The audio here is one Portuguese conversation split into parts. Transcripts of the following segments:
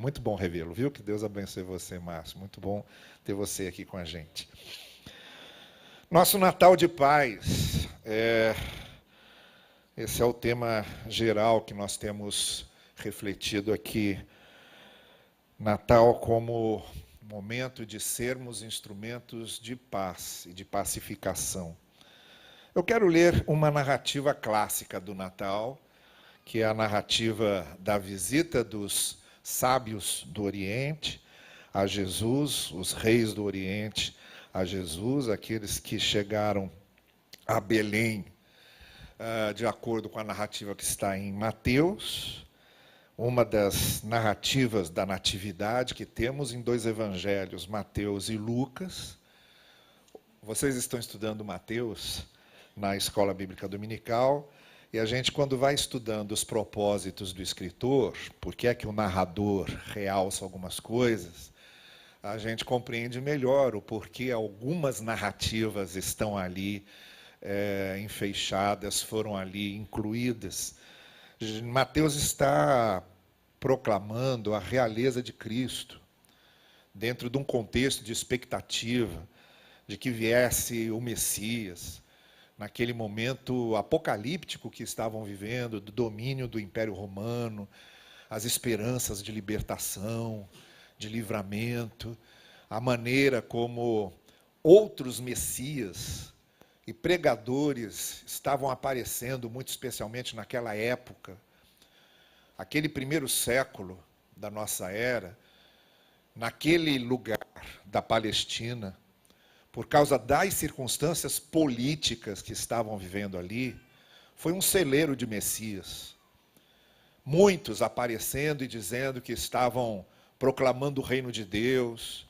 Muito bom revê-lo, viu? Que Deus abençoe você, Márcio. Muito bom ter você aqui com a gente. Nosso Natal de Paz. Esse é o tema geral que nós temos refletido aqui. Natal como momento de sermos instrumentos de paz e de pacificação. Eu quero ler uma narrativa clássica do Natal, que é a narrativa da visita dos sábios do Oriente a Jesus, os reis do Oriente a Jesus, aqueles que chegaram a Belém, de acordo com a narrativa que está em Mateus, uma das narrativas da natividade que temos em dois evangelhos, Mateus e Lucas. Vocês estão estudando Mateus na Escola Bíblica Dominical, e a gente, quando vai estudando os propósitos do escritor, por que é que o narrador realça algumas coisas, a gente compreende melhor o porquê algumas narrativas estão ali enfeixadas, foram ali incluídas. Mateus está proclamando a realeza de Cristo, dentro de um contexto de expectativa de que viesse o Messias, naquele momento apocalíptico que estavam vivendo, do domínio do Império Romano, as esperanças de libertação, de livramento, a maneira como outros Messias e pregadores estavam aparecendo, muito especialmente naquela época, aquele primeiro século da nossa era, naquele lugar da Palestina, por causa das circunstâncias políticas que estavam vivendo ali, foi um celeiro de Messias. Muitos aparecendo e dizendo que estavam proclamando o reino de Deus,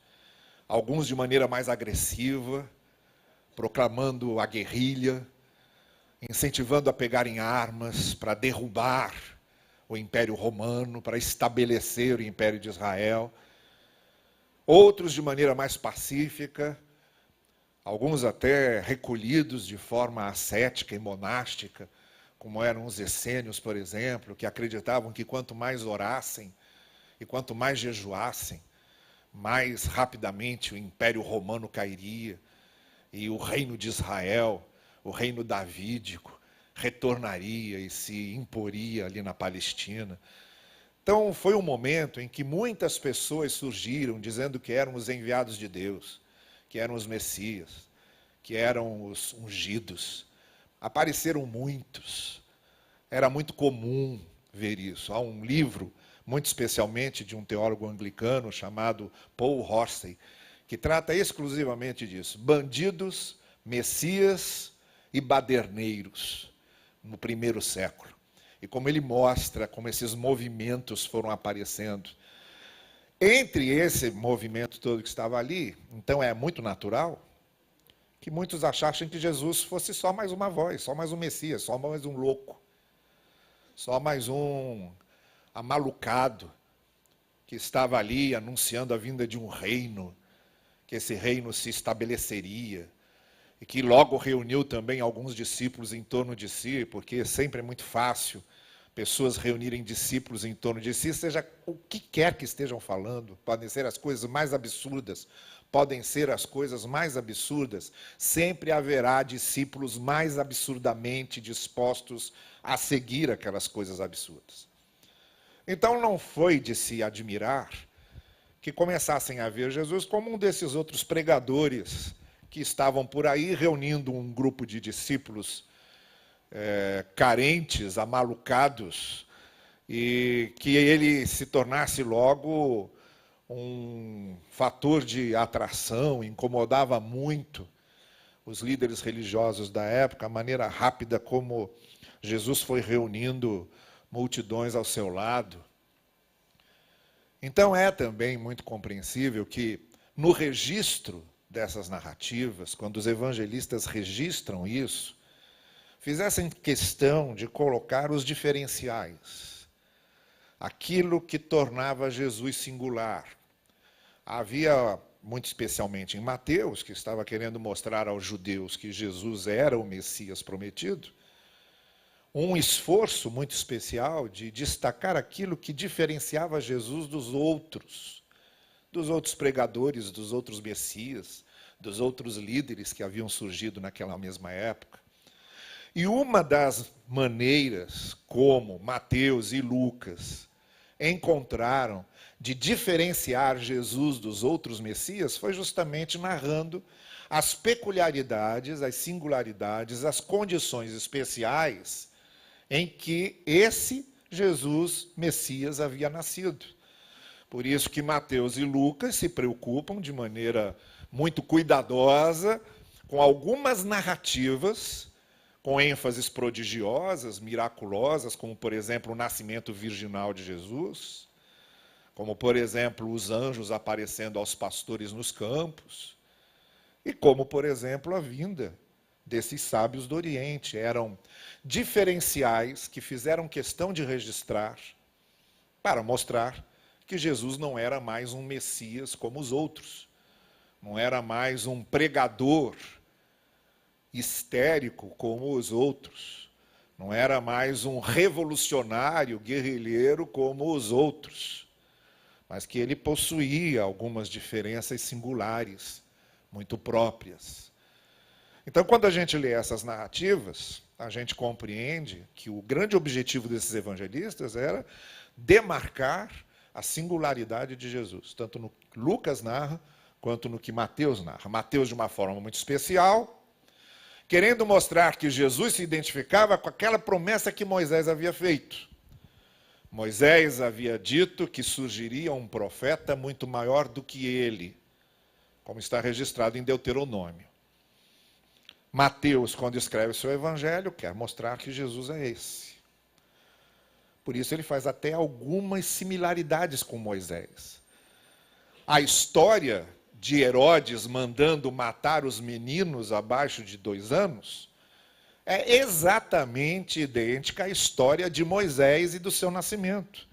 alguns de maneira mais agressiva, proclamando a guerrilha, incentivando a pegarem armas para derrubar o Império Romano, para estabelecer o Império de Israel. Outros de maneira mais pacífica, alguns até recolhidos de forma ascética e monástica, como eram os essênios, por exemplo, que acreditavam que quanto mais orassem e quanto mais jejuassem, mais rapidamente o Império Romano cairia e o reino de Israel, o reino davídico, retornaria e se imporia ali na Palestina. Então foi um momento em que muitas pessoas surgiram dizendo que eram os enviados de Deus, que eram os Messias, que eram os ungidos. Apareceram muitos. Era muito comum ver isso. Há um livro, muito especialmente de um teólogo anglicano chamado Paul Horsey, que trata exclusivamente disso. Bandidos, Messias e baderneiros, no primeiro século. E como ele mostra como esses movimentos foram aparecendo. Entre esse movimento todo que estava ali, então é muito natural que muitos achassem que Jesus fosse só mais uma voz, só mais um Messias, só mais um louco, só mais um amalucado que estava ali anunciando a vinda de um reino, que esse reino se estabeleceria, e que logo reuniu também alguns discípulos em torno de si, porque sempre é muito fácil pessoas reunirem discípulos em torno de si, seja o que quer que estejam falando, podem ser as coisas mais absurdas, podem ser as coisas mais absurdas, sempre haverá discípulos mais absurdamente dispostos a seguir aquelas coisas absurdas. Então não foi de se admirar que começassem a ver Jesus como um desses outros pregadores que estavam por aí reunindo um grupo de discípulos carentes, amalucados, e que ele se tornasse logo um fator de atração, incomodava muito os líderes religiosos da época, a maneira rápida como Jesus foi reunindo multidões ao seu lado. Então é também muito compreensível que no registro dessas narrativas, quando os evangelistas registram isso, fizessem questão de colocar os diferenciais, aquilo que tornava Jesus singular. Havia, muito especialmente em Mateus, que estava querendo mostrar aos judeus que Jesus era o Messias prometido, um esforço muito especial de destacar aquilo que diferenciava Jesus dos outros pregadores, dos outros messias, dos outros líderes que haviam surgido naquela mesma época. E uma das maneiras como Mateus e Lucas encontraram de diferenciar Jesus dos outros messias foi justamente narrando as peculiaridades, as singularidades, as condições especiais em que esse Jesus Messias havia nascido. Por isso que Mateus e Lucas se preocupam de maneira muito cuidadosa com algumas narrativas com ênfases prodigiosas, miraculosas, como, por exemplo, o nascimento virginal de Jesus, como, por exemplo, os anjos aparecendo aos pastores nos campos, e como, por exemplo, a vinda desses sábios do Oriente. Eram diferenciais que fizeram questão de registrar para mostrar que Jesus não era mais um Messias como os outros, não era mais um pregador histérico como os outros, não era mais um revolucionário guerrilheiro como os outros, mas que ele possuía algumas diferenças singulares, muito próprias. Então, quando a gente lê essas narrativas, a gente compreende que o grande objetivo desses evangelistas era demarcar a singularidade de Jesus, tanto no que Lucas narra, quanto no que Mateus narra. Mateus de uma forma muito especial, querendo mostrar que Jesus se identificava com aquela promessa que Moisés havia feito. Moisés havia dito que surgiria um profeta muito maior do que ele, como está registrado em Deuteronômio. Mateus, quando escreve seu evangelho, quer mostrar que Jesus é esse. Por isso ele faz até algumas similaridades com Moisés. A história de Herodes mandando matar os meninos abaixo de 2 anos é exatamente idêntica à história de Moisés e do seu nascimento.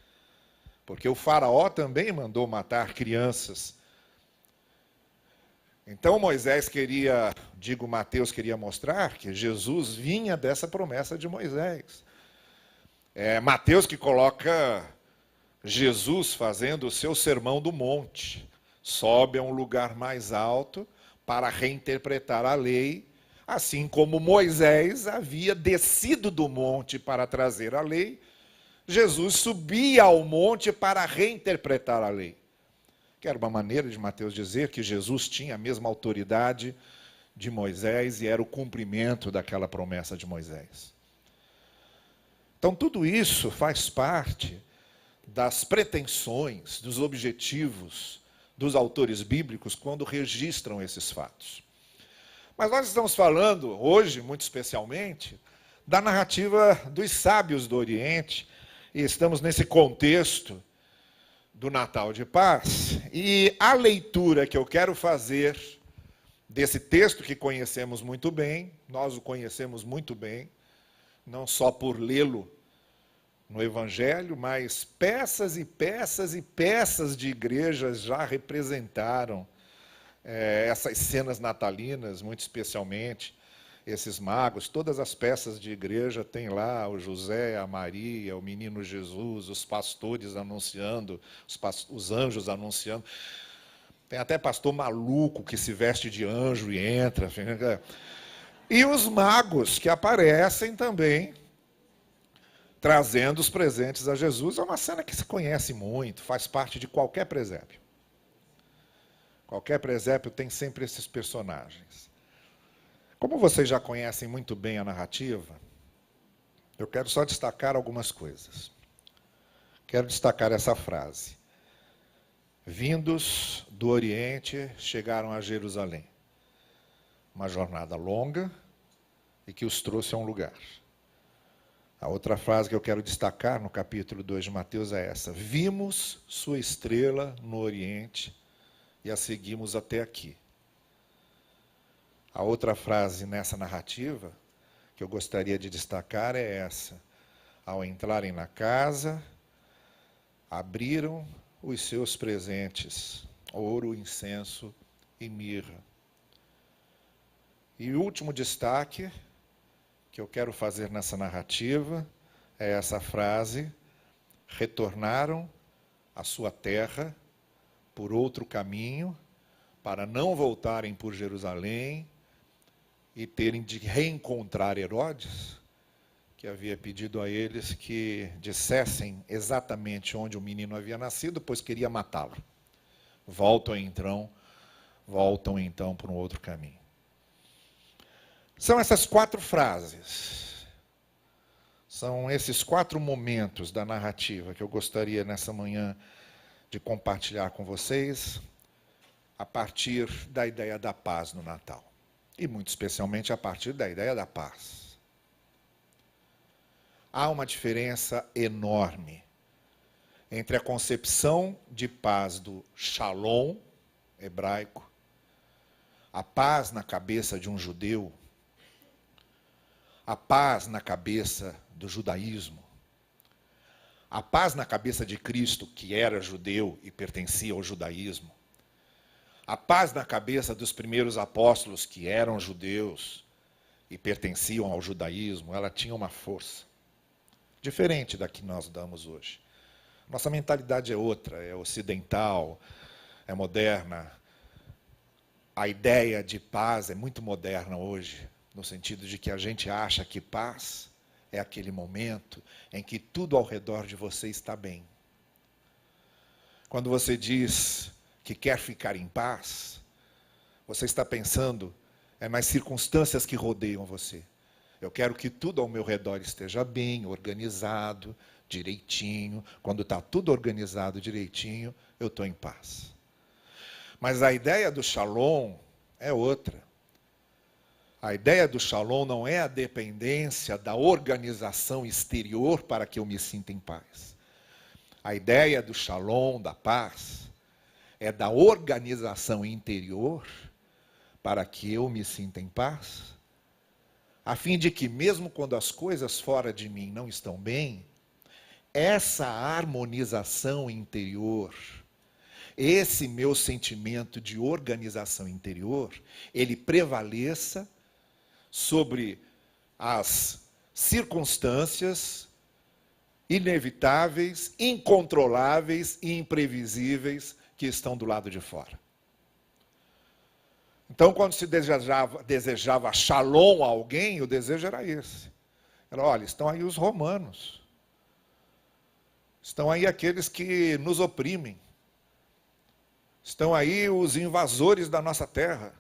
Porque o faraó também mandou matar crianças. Então Moisés Mateus queria mostrar que Jesus vinha dessa promessa de Moisés. É Mateus que coloca Jesus fazendo o seu sermão do monte. Sobe a um lugar mais alto para reinterpretar a lei, assim como Moisés havia descido do monte para trazer a lei, Jesus subia ao monte para reinterpretar a lei. Que era uma maneira de Mateus dizer que Jesus tinha a mesma autoridade de Moisés e era o cumprimento daquela promessa de Moisés. Então, tudo isso faz parte das pretensões, dos objetivos dos autores bíblicos quando registram esses fatos. Mas nós estamos falando, hoje, muito especialmente, da narrativa dos sábios do Oriente, e estamos nesse contexto do Natal de Paz, e a leitura que eu quero fazer desse texto que conhecemos muito bem, nós o conhecemos muito bem, não só por lê-lo no Evangelho, mas peças e peças e peças de igrejas já representaram essas cenas natalinas, muito especialmente esses magos. Todas as peças de igreja tem lá o José, a Maria, o menino Jesus, os pastores anunciando, os anjos anunciando. Tem até pastor maluco que se veste de anjo e entra. E os magos que aparecem também, trazendo os presentes a Jesus. É uma cena que se conhece muito, faz parte de qualquer presépio. Qualquer presépio tem sempre esses personagens. Como vocês já conhecem muito bem a narrativa, eu quero só destacar algumas coisas. Quero destacar essa frase. Vindos do Oriente, chegaram a Jerusalém. Uma jornada longa e que os trouxe a um lugar. A outra frase que eu quero destacar no capítulo 2 de Mateus é essa. Vimos sua estrela no Oriente e a seguimos até aqui. A outra frase nessa narrativa que eu gostaria de destacar é essa. Ao entrarem na casa, abriram os seus presentes, ouro, incenso e mirra. E o último destaque, que eu quero fazer nessa narrativa é essa frase: retornaram à sua terra por outro caminho, para não voltarem por Jerusalém e terem de reencontrar Herodes, que havia pedido a eles que dissessem exatamente onde o menino havia nascido, pois queria matá-lo. Voltam então por um outro caminho. São essas 4 frases, são esses 4 momentos da narrativa que eu gostaria nessa manhã de compartilhar com vocês, a partir da ideia da paz no Natal. E muito especialmente a partir da ideia da paz. Há uma diferença enorme entre a concepção de paz do Shalom hebraico, a paz na cabeça de um judeu, a paz na cabeça do judaísmo, a paz na cabeça de Cristo, que era judeu e pertencia ao judaísmo, a paz na cabeça dos primeiros apóstolos, que eram judeus e pertenciam ao judaísmo, ela tinha uma força diferente da que nós damos hoje. Nossa mentalidade é outra, é ocidental, é moderna. A ideia de paz é muito moderna hoje, no sentido de que a gente acha que paz é aquele momento em que tudo ao redor de você está bem. Quando você diz que quer ficar em paz, você está pensando nas circunstâncias que rodeiam você. Eu quero que tudo ao meu redor esteja bem, organizado, direitinho. Quando está tudo organizado direitinho, eu estou em paz. Mas a ideia do Shalom é outra. A ideia do Shalom não é a dependência da organização exterior para que eu me sinta em paz. A ideia do Shalom, da paz, é da organização interior para que eu me sinta em paz, a fim de que, mesmo quando as coisas fora de mim não estão bem, essa harmonização interior, esse meu sentimento de organização interior, ele prevaleça sobre as circunstâncias inevitáveis, incontroláveis e imprevisíveis que estão do lado de fora. Então, quando se desejava shalom a alguém, o desejo era esse. Era, olha, estão aí os romanos. Estão aí aqueles que nos oprimem. Estão aí os invasores da nossa terra.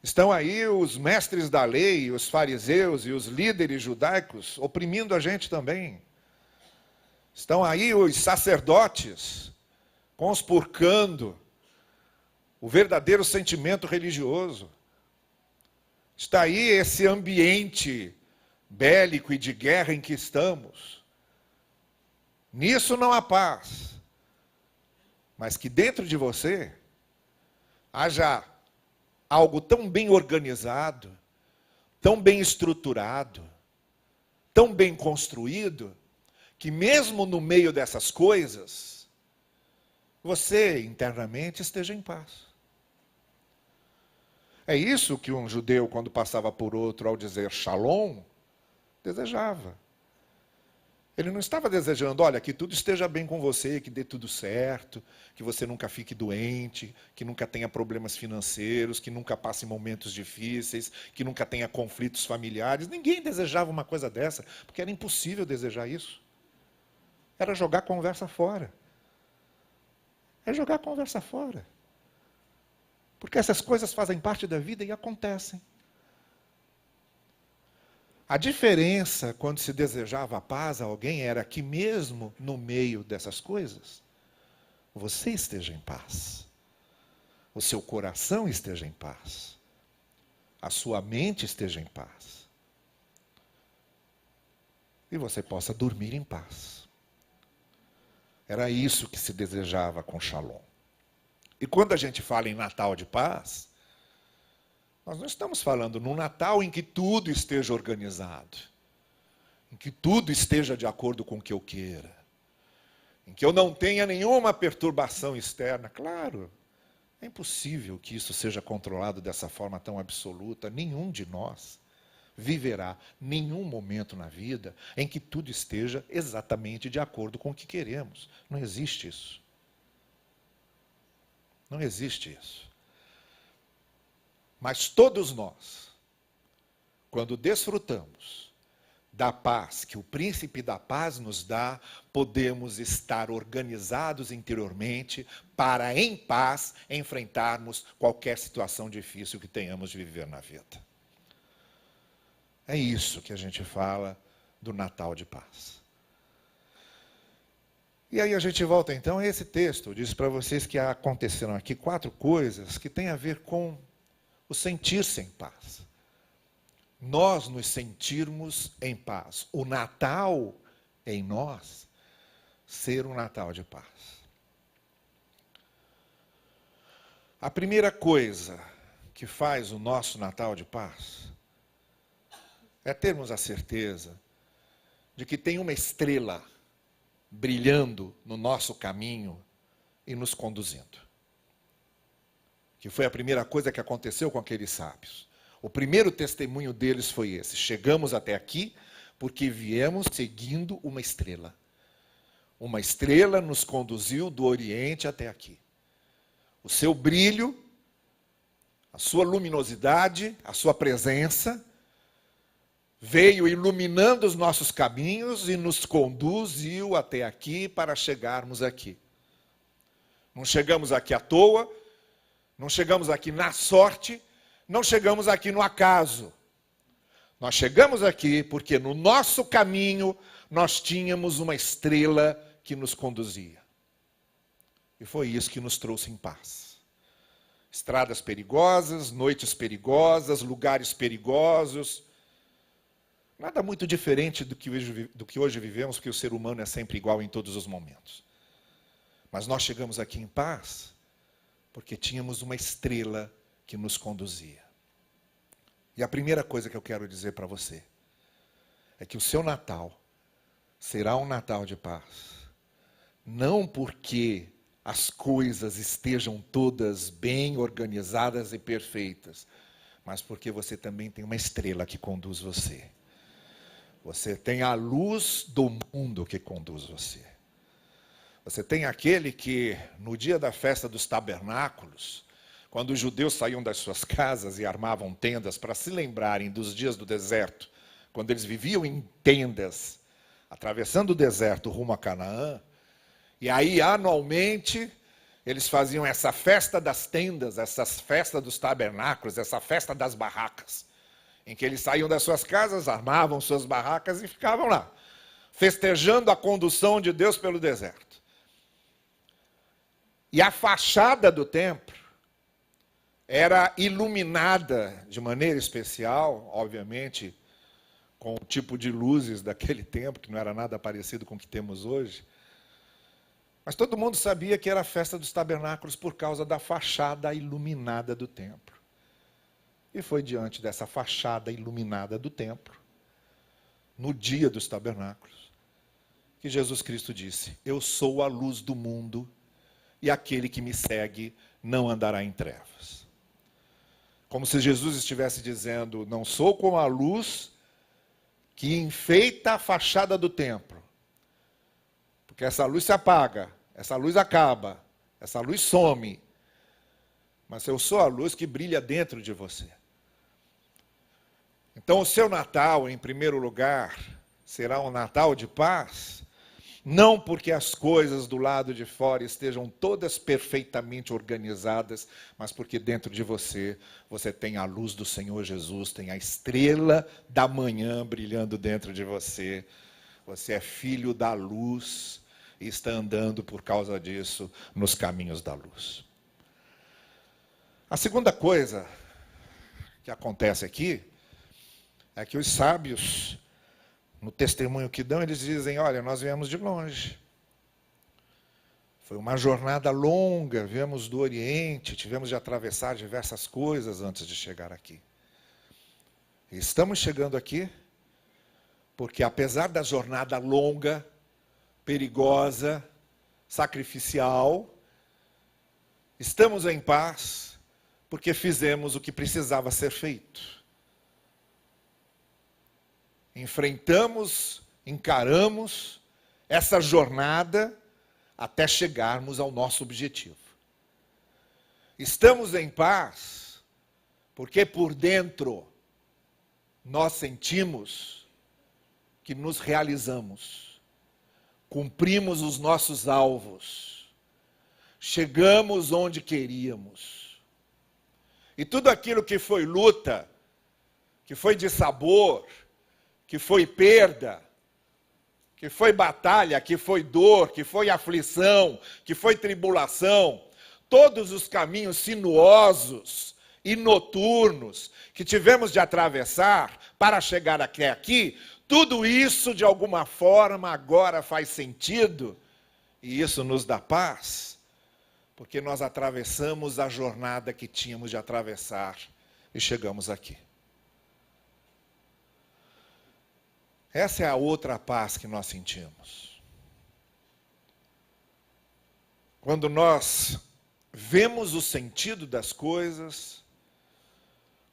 Estão aí os mestres da lei, os fariseus e os líderes judaicos oprimindo a gente também. Estão aí os sacerdotes conspurcando o verdadeiro sentimento religioso. Está aí esse ambiente bélico e de guerra em que estamos. Nisso não há paz. Mas que dentro de você haja algo tão bem organizado, tão bem estruturado, tão bem construído, que mesmo no meio dessas coisas, você internamente esteja em paz. É isso que um judeu, quando passava por outro, ao dizer shalom, desejava. Ele não estava desejando, olha, que tudo esteja bem com você, que dê tudo certo, que você nunca fique doente, que nunca tenha problemas financeiros, que nunca passe momentos difíceis, que nunca tenha conflitos familiares. Ninguém desejava uma coisa dessa, porque era impossível desejar isso. Era jogar a conversa fora. É jogar a conversa fora. Porque essas coisas fazem parte da vida e acontecem. A diferença, quando se desejava a paz a alguém, era que mesmo no meio dessas coisas, você esteja em paz. O seu coração esteja em paz. A sua mente esteja em paz. E você possa dormir em paz. Era isso que se desejava com Shalom. E quando a gente fala em Natal de paz, nós não estamos falando num Natal em que tudo esteja organizado, em que tudo esteja de acordo com o que eu queira, em que eu não tenha nenhuma perturbação externa. Claro, é impossível que isso seja controlado dessa forma tão absoluta. Nenhum de nós viverá nenhum momento na vida em que tudo esteja exatamente de acordo com o que queremos. Não existe isso. Não existe isso. Mas todos nós, quando desfrutamos da paz que o príncipe da paz nos dá, podemos estar organizados interiormente para, em paz, enfrentarmos qualquer situação difícil que tenhamos de viver na vida. É isso que a gente fala do Natal de paz. E aí a gente volta então a esse texto. Eu disse para vocês que aconteceram aqui 4 coisas que têm a ver com o sentir-se em paz. Nós nos sentirmos em paz. O Natal em nós ser um Natal de paz. A primeira coisa que faz o nosso Natal de paz é termos a certeza de que tem uma estrela brilhando no nosso caminho e nos conduzindo. Que foi a primeira coisa que aconteceu com aqueles sábios. O primeiro testemunho deles foi esse: chegamos até aqui porque viemos seguindo uma estrela. Uma estrela nos conduziu do Oriente até aqui. O seu brilho, a sua luminosidade, a sua presença veio iluminando os nossos caminhos e nos conduziu até aqui para chegarmos aqui. Não chegamos aqui à toa, não chegamos aqui na sorte, não chegamos aqui no acaso. Nós chegamos aqui porque no nosso caminho nós tínhamos uma estrela que nos conduzia. E foi isso que nos trouxe em paz. Estradas perigosas, noites perigosas, lugares perigosos. Nada muito diferente do que hoje vivemos, porque o ser humano é sempre igual em todos os momentos. Mas nós chegamos aqui em paz porque tínhamos uma estrela que nos conduzia. E a primeira coisa que eu quero dizer para você é que o seu Natal será um Natal de paz. Não porque as coisas estejam todas bem organizadas e perfeitas, mas porque você também tem uma estrela que conduz você. Você tem a luz do mundo que conduz você. Você tem aquele que, no dia da festa dos tabernáculos, quando os judeus saíam das suas casas e armavam tendas para se lembrarem dos dias do deserto, quando eles viviam em tendas, atravessando o deserto rumo a Canaã, e aí anualmente eles faziam essa festa das tendas, essa festa dos tabernáculos, essa festa das barracas, em que eles saíam das suas casas, armavam suas barracas e ficavam lá, festejando a condução de Deus pelo deserto. E a fachada do templo era iluminada de maneira especial, obviamente, com o tipo de luzes daquele tempo, que não era nada parecido com o que temos hoje. Mas todo mundo sabia que era a festa dos tabernáculos por causa da fachada iluminada do templo. E foi diante dessa fachada iluminada do templo, no dia dos tabernáculos, que Jesus Cristo disse: eu sou a luz do mundo, e aquele que me segue não andará em trevas. Como se Jesus estivesse dizendo: não sou como a luz que enfeita a fachada do templo. Porque essa luz se apaga, essa luz acaba, essa luz some. Mas eu sou a luz que brilha dentro de você. Então o seu Natal, em primeiro lugar, será um Natal de paz, não porque as coisas do lado de fora estejam todas perfeitamente organizadas, mas porque dentro de você, você tem a luz do Senhor Jesus, tem a estrela da manhã brilhando dentro de você. Você é filho da luz e está andando por causa disso nos caminhos da luz. A segunda coisa que acontece aqui é que os sábios, no testemunho que dão, eles dizem: olha, nós viemos de longe. Foi uma jornada longa, viemos do Oriente, tivemos de atravessar diversas coisas antes de chegar aqui. E estamos chegando aqui porque, apesar da jornada longa, perigosa, sacrificial, estamos em paz porque fizemos o que precisava ser feito. enfrentamos, encaramos essa jornada até chegarmos ao nosso objetivo. Estamos em paz porque por dentro nós sentimos que nos realizamos, cumprimos os nossos alvos, chegamos onde queríamos. E tudo aquilo que foi luta, que foi dissabor, que foi perda, que foi batalha, que foi dor, que foi aflição, que foi tribulação, todos os caminhos sinuosos e noturnos que tivemos de atravessar para chegar até aqui, tudo isso de alguma forma agora faz sentido e isso nos dá paz, porque nós atravessamos a jornada que tínhamos de atravessar e chegamos aqui. Essa é a outra paz que nós sentimos. Quando nós vemos o sentido das coisas,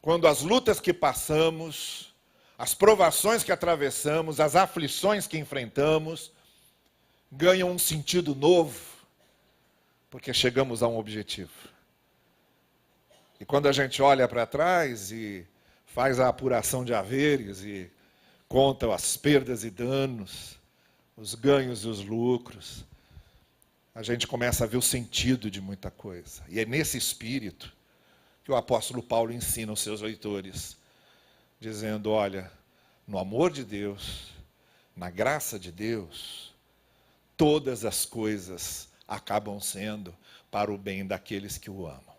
quando as lutas que passamos, as provações que atravessamos, as aflições que enfrentamos, ganham um sentido novo, porque chegamos a um objetivo. E quando a gente olha para trás e faz a apuração de haveres e conta as perdas e danos, os ganhos e os lucros, a gente começa a ver o sentido de muita coisa. E é nesse espírito que o apóstolo Paulo ensina os seus leitores, dizendo, olha, no amor de Deus, na graça de Deus, todas as coisas acabam sendo para o bem daqueles que o amam.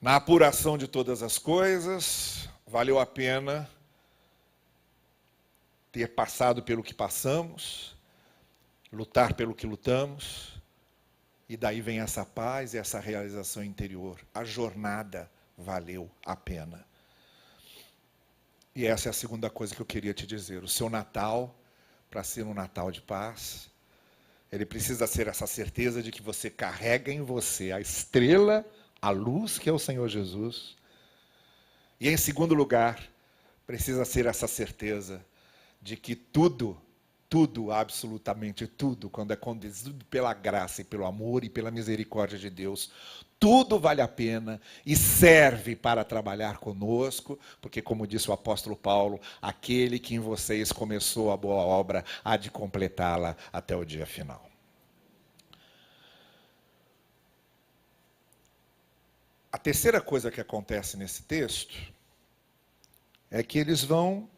Na apuração de todas as coisas, valeu a pena ter passado pelo que passamos, lutar pelo que lutamos, e daí vem essa paz e essa realização interior. A jornada valeu a pena. E essa é a segunda coisa que eu queria te dizer. O seu Natal, para ser um Natal de paz, ele precisa ser essa certeza de que você carrega em você a estrela, a luz que é o Senhor Jesus. E em segundo lugar, precisa ser essa certeza de que tudo, absolutamente tudo, quando é conduzido pela graça e pelo amor e pela misericórdia de Deus, tudo vale a pena e serve para trabalhar conosco, porque, como disse o apóstolo Paulo, aquele que em vocês começou a boa obra há de completá-la até o dia final. A terceira coisa que acontece nesse texto é que eles vão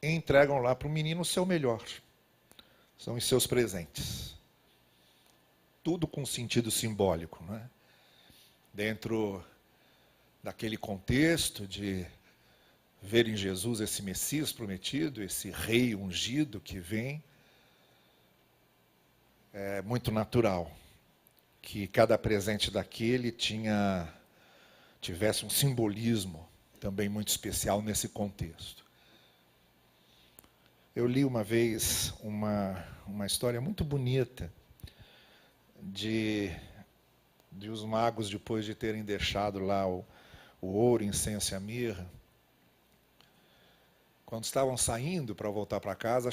e entregam lá para o menino o seu melhor. São os seus presentes. Tudo com sentido simbólico, né? Dentro daquele contexto de ver em Jesus esse Messias prometido, esse rei ungido que vem, é muito natural que cada presente daquele tivesse um simbolismo também muito especial nesse contexto. Eu li uma vez uma história muito bonita de os magos, depois de terem deixado lá o ouro, incenso e a mirra, quando estavam saindo para voltar para casa,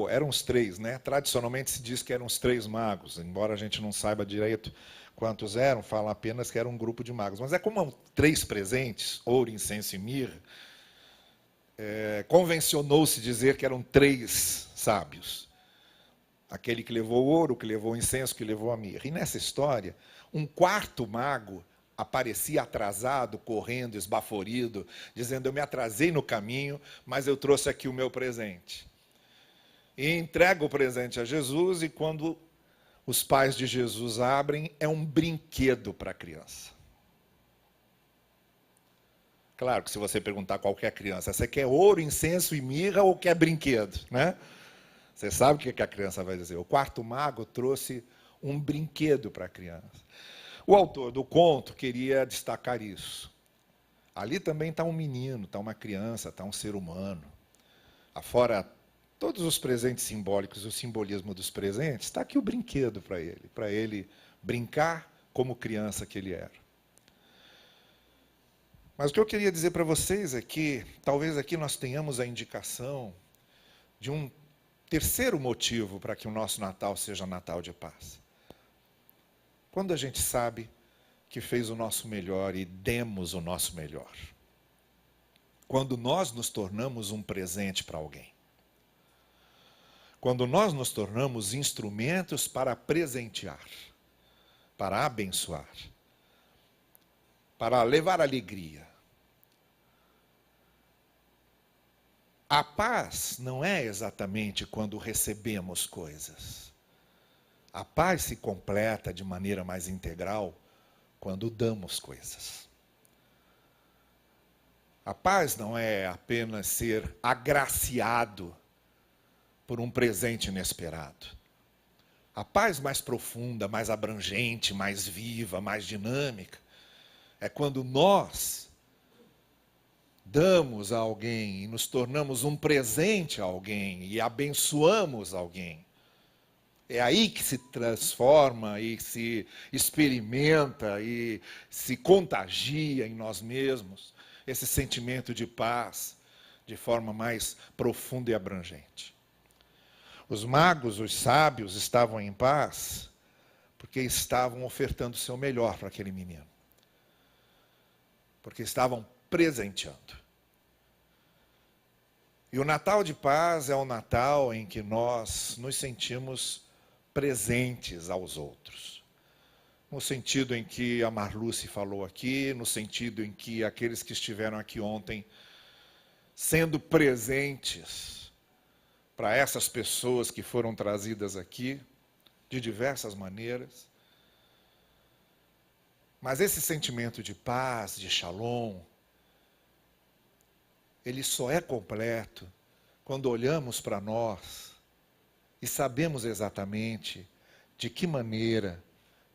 eram os três, né? Tradicionalmente se diz que eram os três magos, embora a gente não saiba direito quantos eram, fala apenas que era um grupo de magos. Mas como três presentes, ouro, incenso e mirra, convencionou-se dizer que eram três sábios. Aquele que levou o ouro, que levou o incenso, que levou a mirra. E nessa história, um quarto mago aparecia atrasado, correndo, esbaforido, dizendo, eu me atrasei no caminho, mas eu trouxe aqui o meu presente. E entrega o presente a Jesus, e quando os pais de Jesus abrem, é um brinquedo para a criança. Claro que se você perguntar a qualquer criança, você quer ouro, incenso e mirra ou quer brinquedo, né? Você sabe o que a criança vai dizer. O quarto mago trouxe um brinquedo para a criança. O autor do conto queria destacar isso. Ali também está um menino, está uma criança, está um ser humano. Afora todos os presentes simbólicos, o simbolismo dos presentes, está aqui o brinquedo para ele brincar como criança que ele era. Mas o que eu queria dizer para vocês é que talvez aqui nós tenhamos a indicação de um terceiro motivo para que o nosso Natal seja Natal de paz. Quando a gente sabe que fez o nosso melhor e demos o nosso melhor. Quando nós nos tornamos um presente para alguém. Quando nós nos tornamos instrumentos para presentear, para abençoar, para levar alegria. A paz não é exatamente quando recebemos coisas. A paz se completa de maneira mais integral quando damos coisas. A paz não é apenas ser agraciado por um presente inesperado. A paz mais profunda, mais abrangente, mais viva, mais dinâmica, é quando nós damos a alguém e nos tornamos um presente a alguém e abençoamos alguém. É aí que se transforma e se experimenta e se contagia em nós mesmos esse sentimento de paz de forma mais profunda e abrangente. Os magos, os sábios, estavam em paz porque estavam ofertando o seu melhor para aquele menino. Porque estavam presenteando. E o Natal de paz é o Natal em que nós nos sentimos presentes aos outros. No sentido em que a Marluce falou aqui, no sentido em que aqueles que estiveram aqui ontem, sendo presentes para essas pessoas que foram trazidas aqui, de diversas maneiras. Mas esse sentimento de paz, de shalom, ele só é completo quando olhamos para nós e sabemos exatamente de que maneira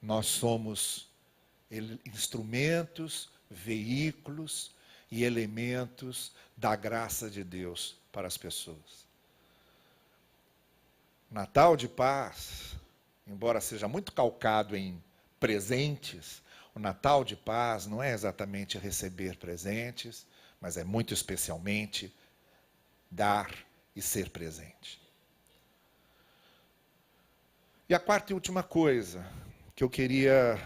nós somos instrumentos, veículos e elementos da graça de Deus para as pessoas. Natal de paz, embora seja muito calcado em presentes, o Natal de paz não é exatamente receber presentes, mas é muito especialmente dar e ser presente. E a quarta e última coisa que eu queria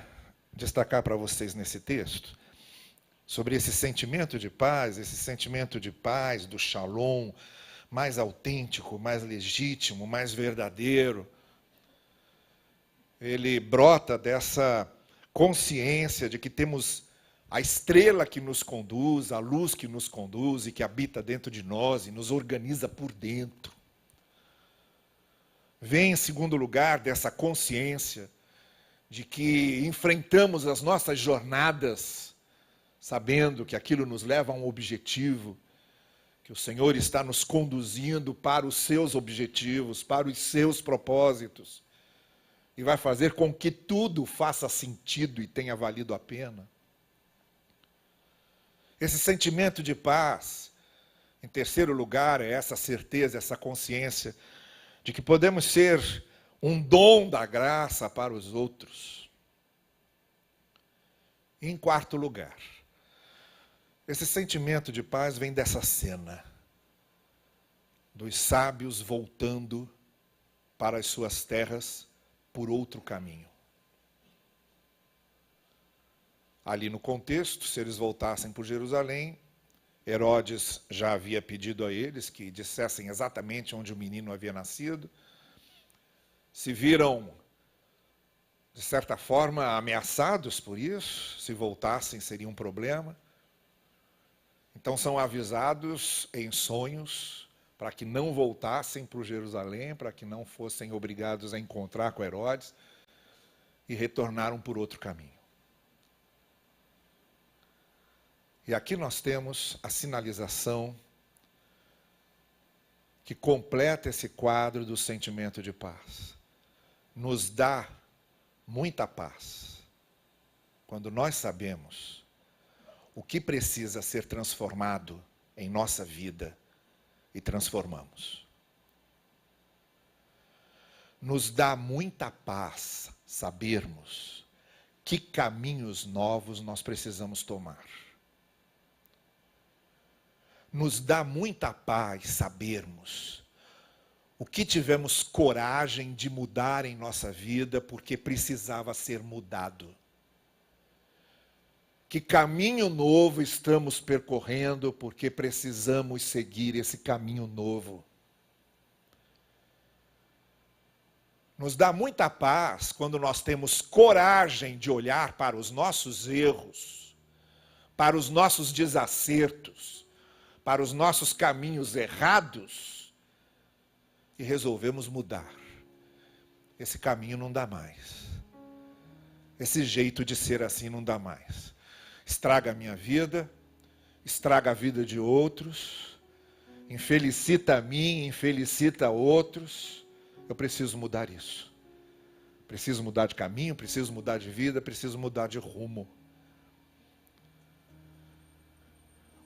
destacar para vocês nesse texto, sobre esse sentimento de paz, do shalom, mais autêntico, mais legítimo, mais verdadeiro, ele brota dessa consciência de que temos a estrela que nos conduz, a luz que nos conduz e que habita dentro de nós e nos organiza por dentro. Vem, em segundo lugar, dessa consciência de que enfrentamos as nossas jornadas sabendo que aquilo nos leva a um objetivo, que o Senhor está nos conduzindo para os seus objetivos, para os seus propósitos, e vai fazer com que tudo faça sentido e tenha valido a pena. Esse sentimento de paz, em terceiro lugar, é essa certeza, essa consciência de que podemos ser um dom da graça para os outros. E em quarto lugar, esse sentimento de paz vem dessa cena dos sábios voltando para as suas terras por outro caminho. Ali no contexto, se eles voltassem por Jerusalém, Herodes já havia pedido a eles que dissessem exatamente onde o menino havia nascido. Se viram, de certa forma, ameaçados por isso, se voltassem seria um problema. Então são avisados em sonhos para que não voltassem para Jerusalém, para que não fossem obrigados a encontrar com Herodes, e retornaram por outro caminho. E aqui nós temos a sinalização que completa esse quadro do sentimento de paz. Nos dá muita paz quando nós sabemos o que precisa ser transformado em nossa vida e transformamos. Nos dá muita paz sabermos que caminhos novos nós precisamos tomar. nos dá muita paz sabermos o que tivemos coragem de mudar em nossa vida porque precisava ser mudado. Que caminho novo estamos percorrendo porque precisamos seguir esse caminho novo. Nos dá muita paz quando nós temos coragem de olhar para os nossos erros, para os nossos desacertos, para os nossos caminhos errados e resolvemos mudar. Esse caminho não dá mais. Esse jeito de ser assim não dá mais. Estraga a minha vida, estraga a vida de outros, infelicita a mim, infelicita outros. Eu preciso mudar isso. Preciso mudar de caminho, preciso mudar de vida, preciso mudar de rumo.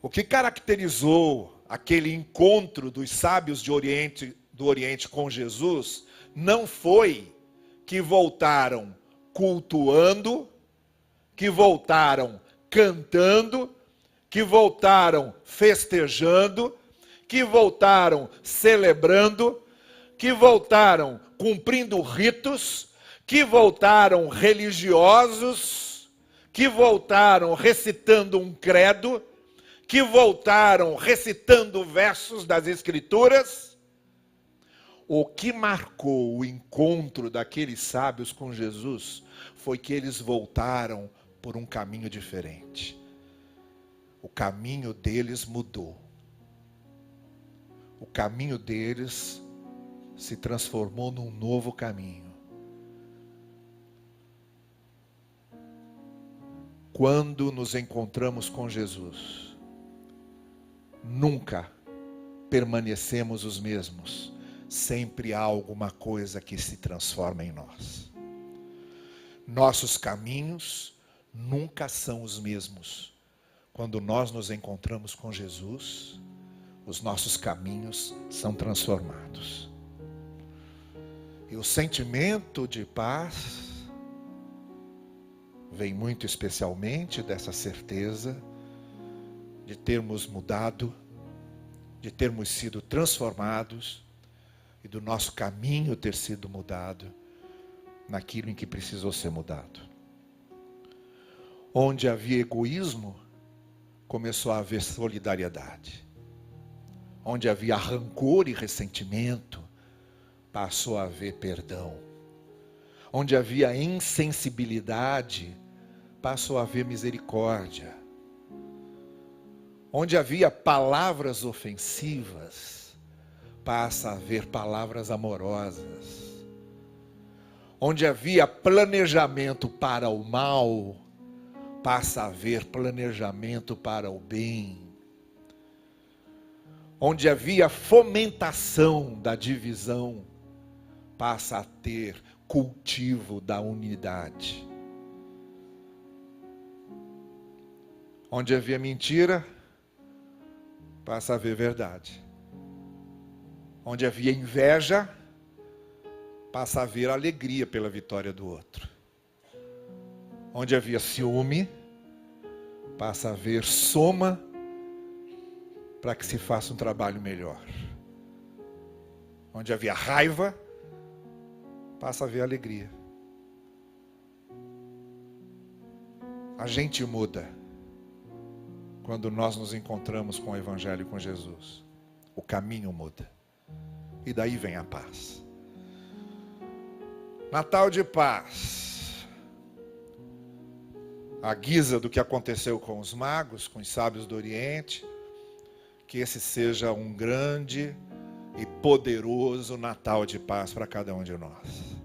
O que caracterizou aquele encontro dos sábios do Oriente com Jesus não foi que voltaram cultuando, que voltaram cantando, que voltaram festejando, que voltaram celebrando, que voltaram cumprindo ritos, que voltaram religiosos, que voltaram recitando um credo, que voltaram recitando versos das Escrituras. O que marcou o encontro daqueles sábios com Jesus foi que eles voltaram por um caminho diferente. O caminho deles mudou. O caminho deles se transformou num novo caminho. Quando nos encontramos com Jesus, nunca permanecemos os mesmos. Sempre há alguma coisa que se transforma em nós. Nossos caminhos nunca são os mesmos. Quando nós nos encontramos com Jesus, os nossos caminhos são transformados. E o sentimento de paz vem muito especialmente dessa certeza de termos mudado, de termos sido transformados e do nosso caminho ter sido mudado naquilo em que precisou ser mudado. Onde havia egoísmo, começou a haver solidariedade. Onde havia rancor e ressentimento, passou a haver perdão. Onde havia insensibilidade, passou a haver misericórdia. Onde havia palavras ofensivas, passa a haver palavras amorosas. Onde havia planejamento para o mal, passa a haver planejamento para o bem. Onde havia fomentação da divisão, passa a ter cultivo da unidade. Onde havia mentira, passa a haver verdade. Onde havia inveja, passa a haver alegria pela vitória do outro. Onde havia ciúme, passa a haver soma para que se faça um trabalho melhor. Onde havia raiva, passa a haver alegria. A gente muda quando nós nos encontramos com o Evangelho e com Jesus. O caminho muda. E daí vem a paz. Natal de paz. À guisa do que aconteceu com os magos, com os sábios do Oriente, que esse seja um grande e poderoso Natal de paz para cada um de nós.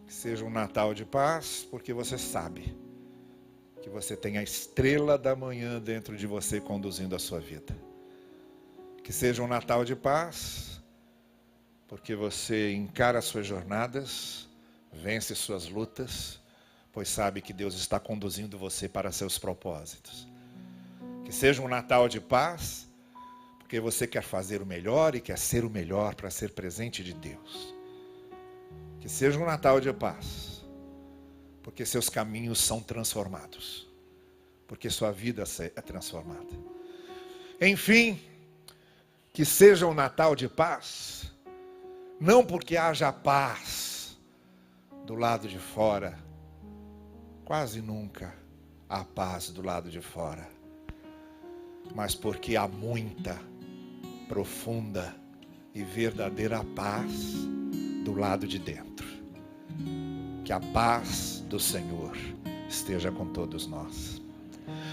Que seja um Natal de paz, porque você sabe que você tem a estrela da manhã dentro de você conduzindo a sua vida. Que seja um Natal de paz, porque você encara as suas jornadas, vence suas lutas, pois sabe que Deus está conduzindo você para seus propósitos. Que seja um Natal de paz, porque você quer fazer o melhor e quer ser o melhor para ser presente de Deus. Que seja um Natal de paz, porque seus caminhos são transformados, porque sua vida é transformada. Enfim, que seja um Natal de paz, não porque haja paz do lado de fora, quase nunca há paz do lado de fora, mas porque há muita, profunda e verdadeira paz do lado de dentro. Que a paz do Senhor esteja com todos nós.